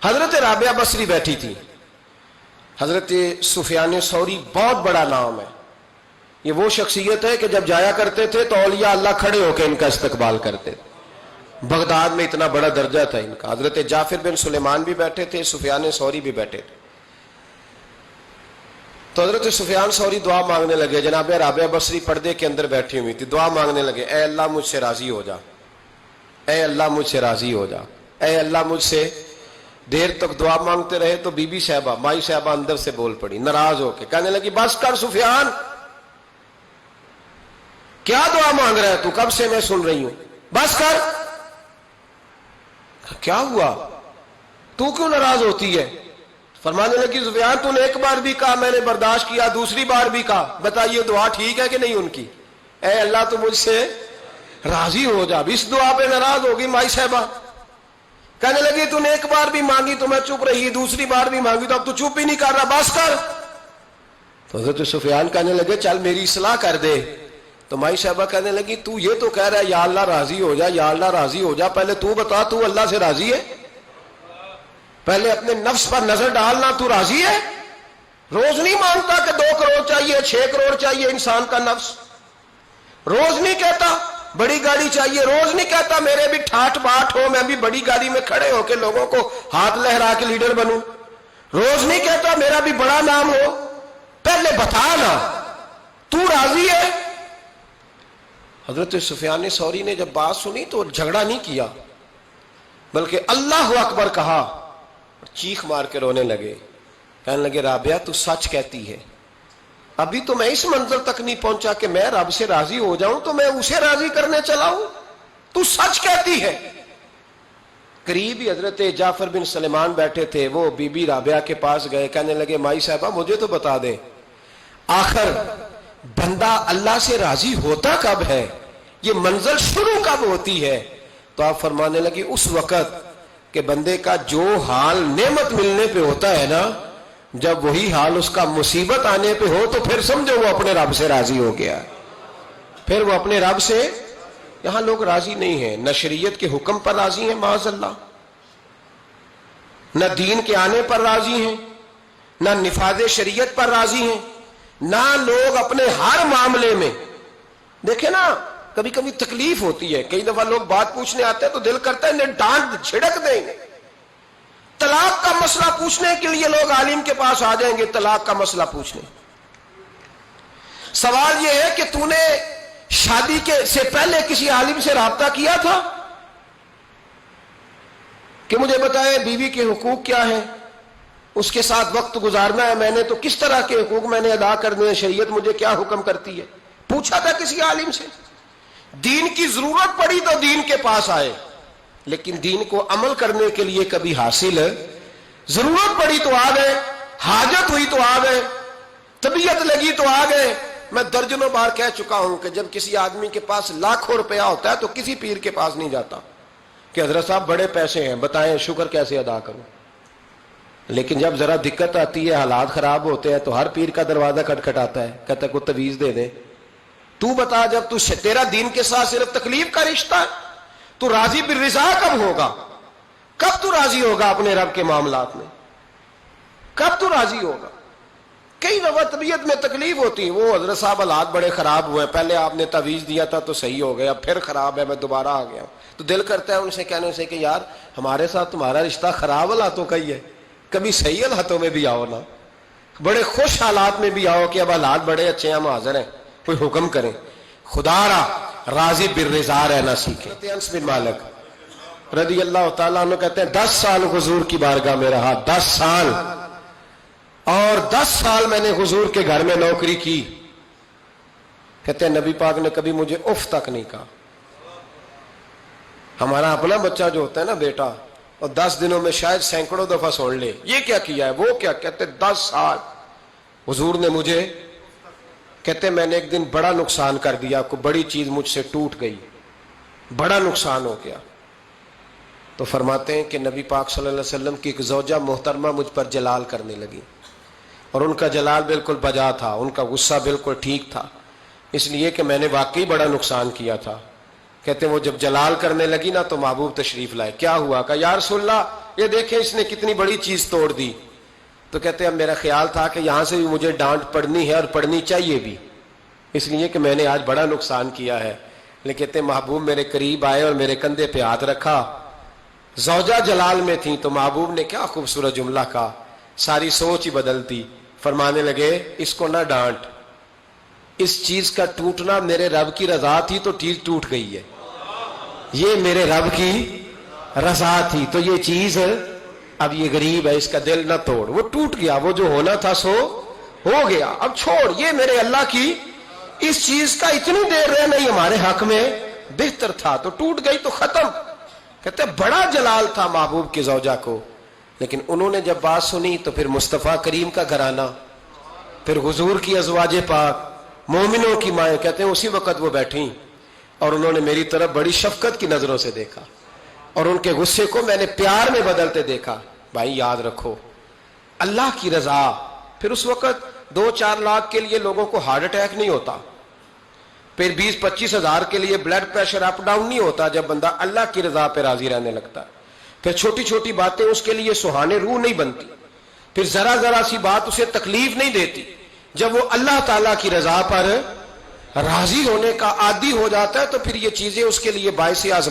حضرت رابعہ بصری بیٹھی تھی. حضرت سفیان ثوری بہت بڑا نام ہے. یہ وہ شخصیت ہے کہ جب جایا کرتے تھے تو اولیاء اللہ کھڑے ہو کے ان کا استقبال کرتے تھے. بغداد میں اتنا بڑا درجہ تھا ان کا. حضرت جعفر بن سلیمان بھی بیٹھے تھے, سفیان ثوری بھی بیٹھے تھے. تو حضرت سفیان ثوری دعا مانگنے لگے. جناب رابعہ بصری پردے کے اندر بیٹھی ہوئی تھی, دعا مانگنے لگے, اے اللہ مجھ سے راضی ہو جا, اے اللہ مجھ سے راضی ہو جا, اے اللہ مجھ سے. دیر تک دعا مانگتے رہے تو بی بی صاحبہ, مائی صاحبہ اندر سے بول پڑی ناراض ہو کے, کہنے لگی بس کر سفیان, کیا دعا مانگ رہا ہے تو, کب سے میں سن رہی ہوں, بس کر. کیا ہوا, تو کیوں ناراض ہوتی ہے؟ فرمانے لگی سفیان تو نے ایک بار بھی کہا میں نے برداشت کیا, دوسری بار بھی کہا, بتائیے دعا ٹھیک ہے کہ نہیں ان کی؟ اے اللہ تو مجھ سے راضی ہو جا. اس دعا پہ ناراض ہوگی مائی صاحبہ. کہنے لگی تو نے ایک بار بھی مانگی تو میں چپ رہی, دوسری بار بھی مانگی تو اب تو چپ ہی نہیں کر رہا, بس کر. تو حضرت سفیان کہنے لگے چل میری اصلاح کر دے. تو مائی صاحبہ کہنے لگی تو یہ تو کہہ رہا ہے یا اللہ راضی ہو جا, یا اللہ راضی ہو جا, پہلے تو بتا تو اللہ سے راضی ہے؟ پہلے اپنے نفس پر نظر ڈالنا, تو راضی ہے؟ روز نہیں مانگتا کہ 2 کروڑ چاہیے, 6 کروڑ چاہیے انسان کا نفس. روز نہیں کہتا بڑی گاڑی چاہیے, روز نہیں کہتا میرے بھی ٹھاٹ باٹ ہو, میں بھی بڑی گاڑی میں کھڑے ہو کے لوگوں کو ہاتھ لہرا کے لیڈر بنوں. روز نہیں کہتا میرا بھی بڑا نام ہو. پہلے بتا نا تو راضی ہے؟ حضرت سفیان ثوری نے جب بات سنی تو جھگڑا نہیں کیا, بلکہ اللہ اکبر کہا, چیخ مار کے رونے لگے. کہنے لگے رابعہ تو سچ کہتی ہے, ابھی تو میں اس منزل تک نہیں پہنچا کہ میں رب سے راضی ہو جاؤں تو میں اسے راضی کرنے چلا ہوں, تو سچ کہتی ہے. قریب ہی حضرت جعفر بن سلیمان بیٹھے تھے, وہ بی بی رابعہ کے پاس گئے. کہنے لگے مائی صاحبہ مجھے تو بتا دیں آخر بندہ اللہ سے راضی ہوتا کب ہے, یہ منزل شروع کب ہوتی ہے؟ تو آپ فرمانے لگے اس وقت کہ بندے کا جو حال نعمت ملنے پہ ہوتا ہے نا, جب وہی حال اس کا مصیبت آنے پہ ہو تو پھر سمجھو وہ اپنے رب سے راضی ہو گیا, پھر وہ اپنے رب سے. یہاں لوگ راضی نہیں ہیں, نہ شریعت کے حکم پر راضی ہیں معاذ اللہ, نہ دین کے آنے پر راضی ہیں, نہ نفاذ شریعت پر راضی ہیں, نہ لوگ اپنے ہر معاملے میں. دیکھیں نا کبھی کبھی تکلیف ہوتی ہے, کئی دفعہ لوگ بات پوچھنے آتے ہیں تو دل کرتا ہے انہیں ڈانٹ جھڑک دیں گے. طلاق کا مسئلہ پوچھنے کے لیے لوگ عالم کے پاس آ جائیں گے, طلاق کا مسئلہ پوچھنے. سوال یہ ہے کہ تو نے شادی سے پہلے کسی عالم سے رابطہ کیا تھا کہ مجھے بتائے بیوی کے حقوق کیا ہیں, اس کے ساتھ وقت گزارنا ہے, میں نے تو کس طرح کے حقوق میں نے ادا کرنے ہیں, شریعت مجھے کیا حکم کرتی ہے؟ پوچھا تھا کسی عالم سے؟ دین کی ضرورت پڑی تو دین کے پاس آئے, لیکن دین کو عمل کرنے کے لیے کبھی حاصل ضرورت پڑی تو آ گئے, حاجت ہوئی تو آ گئے, طبیعت لگی تو آ گئے. میں درجنوں بار کہہ چکا ہوں کہ جب کسی آدمی کے پاس لاکھوں روپیہ ہوتا ہے تو کسی پیر کے پاس نہیں جاتا کہ حضرت صاحب بڑے پیسے ہیں بتائیں شکر کیسے ادا کروں. لیکن جب ذرا دقت آتی ہے, حالات خراب ہوتے ہیں, تو ہر پیر کا دروازہ کھٹکھٹاتا ہے, کہتا ہے کوئی تویز دے دے. تو بتا جب تیرا دین کے ساتھ صرف تکلیف کا رشتہ ہے تو راضی بالرضا کب ہوگا؟ کب تو راضی ہوگا اپنے رب کے معاملات میں؟ کب تو راضی ہوگا؟ کئی دفعہ طبیعت میں تکلیف ہوتی ہے, وہ حضرت صاحب حالات بڑے خراب ہوئے, پہلے آپ نے تعویذ دیا تھا تو صحیح ہو گیا, پھر خراب ہے میں دوبارہ آ گیا. تو دل کرتا ہے ان سے کہنے سے کہ یار ہمارے ساتھ تمہارا رشتہ خراب حالاتوں کا ہی ہے, کبھی صحیح حالاتوں میں بھی آؤ نا, بڑے خوش حالات میں بھی آؤ کہ اب حالات بڑے اچھے ہیں, ہم حاضر ہیں, کوئی حکم کریں. خدا را راضی بالرضا رہنا سیکھیں. انس بن مالک رضی اللہ تعالیٰ عنہ کہتے ہیں 10 سال حضور کی بارگاہ میں رہا, 10 سال, اور 10 سال میں نے حضور کے گھر میں نوکری کی. کہتے ہیں نبی پاک نے کبھی مجھے اف تک نہیں کہا. ہمارا اپنا بچہ جو ہوتا ہے نا بیٹا, اور 10 دنوں میں شاید سینکڑوں دفعہ سن لے یہ کیا کیا ہے وہ کیا. کہتے 10 سال حضور نے مجھے, کہتے میں نے ایک دن بڑا نقصان کر دیا, کوئی بڑی چیز مجھ سے ٹوٹ گئی, بڑا نقصان ہو گیا. تو فرماتے ہیں کہ نبی پاک صلی اللہ علیہ وسلم کی ایک زوجہ محترمہ مجھ پر جلال کرنے لگی, اور ان کا جلال بالکل بجا تھا, ان کا غصہ بالکل ٹھیک تھا, اس لیے کہ میں نے واقعی بڑا نقصان کیا تھا. کہتے ہیں وہ جب جلال کرنے لگی نا تو محبوب تشریف لائے. کیا ہوا؟ کہا یا رسول اللہ یہ دیکھیں اس نے کتنی بڑی چیز توڑ دی. تو کہتے ہیں اب میرا خیال تھا کہ یہاں سے بھی مجھے ڈانٹ پڑنی ہے اور پڑنی چاہیے بھی، اس لیے کہ میں نے آج بڑا نقصان کیا ہے. لیکن کہتے ہیں محبوب میرے قریب آئے اور میرے کندھے پہ ہاتھ رکھا. زوجہ جلال میں تھیں تو محبوب نے کیا خوبصورت جملہ کہا، ساری سوچ ہی بدلتی. فرمانے لگے اس کو نہ ڈانٹ، اس چیز کا ٹوٹنا میرے رب کی رضا تھی تو چیز ٹوٹ گئی ہے، یہ میرے رب کی رضا تھی تو یہ چیز اب یہ غریب ہے اس کا دل نہ توڑ، وہ ٹوٹ گیا، وہ جو ہونا تھا سو ہو گیا، اب چھوڑ، یہ میرے اللہ کی اس چیز کا اتنی دیر رہنا ہی ہمارے حق میں بہتر تھا، تو ٹوٹ گئی تو ختم. کہتے بڑا جلال تھا محبوب کی زوجہ کو، لیکن انہوں نے جب بات سنی تو پھر مصطفیٰ کریم کا گھرانہ، پھر حضور کی ازواج پاک، مومنوں کی مائیں، کہتے ہیں اسی وقت وہ بیٹھیں اور انہوں نے میری طرف بڑی شفقت کی نظروں سے دیکھا اور ان کے غصے کو میں نے پیار میں بدلتے دیکھا. بھائی یاد رکھو اللہ کی رضا. پھر اس وقت 2-4 لاکھ کے لیے لوگوں کو ہارٹ اٹیک نہیں ہوتا، پھر 20-25 ہزار کے لیے بلڈ پریشر اپ ڈاؤن نہیں ہوتا جب بندہ اللہ کی رضا پہ راضی رہنے لگتا. پھر چھوٹی چھوٹی باتیں اس کے لیے سہانے روح نہیں بنتی، پھر ذرا ذرا سی بات اسے تکلیف نہیں دیتی. جب وہ اللہ تعالیٰ کی رضا پر راضی ہونے کا عادی ہو جاتا ہے تو پھر یہ چیزیں اس کے لیے باعث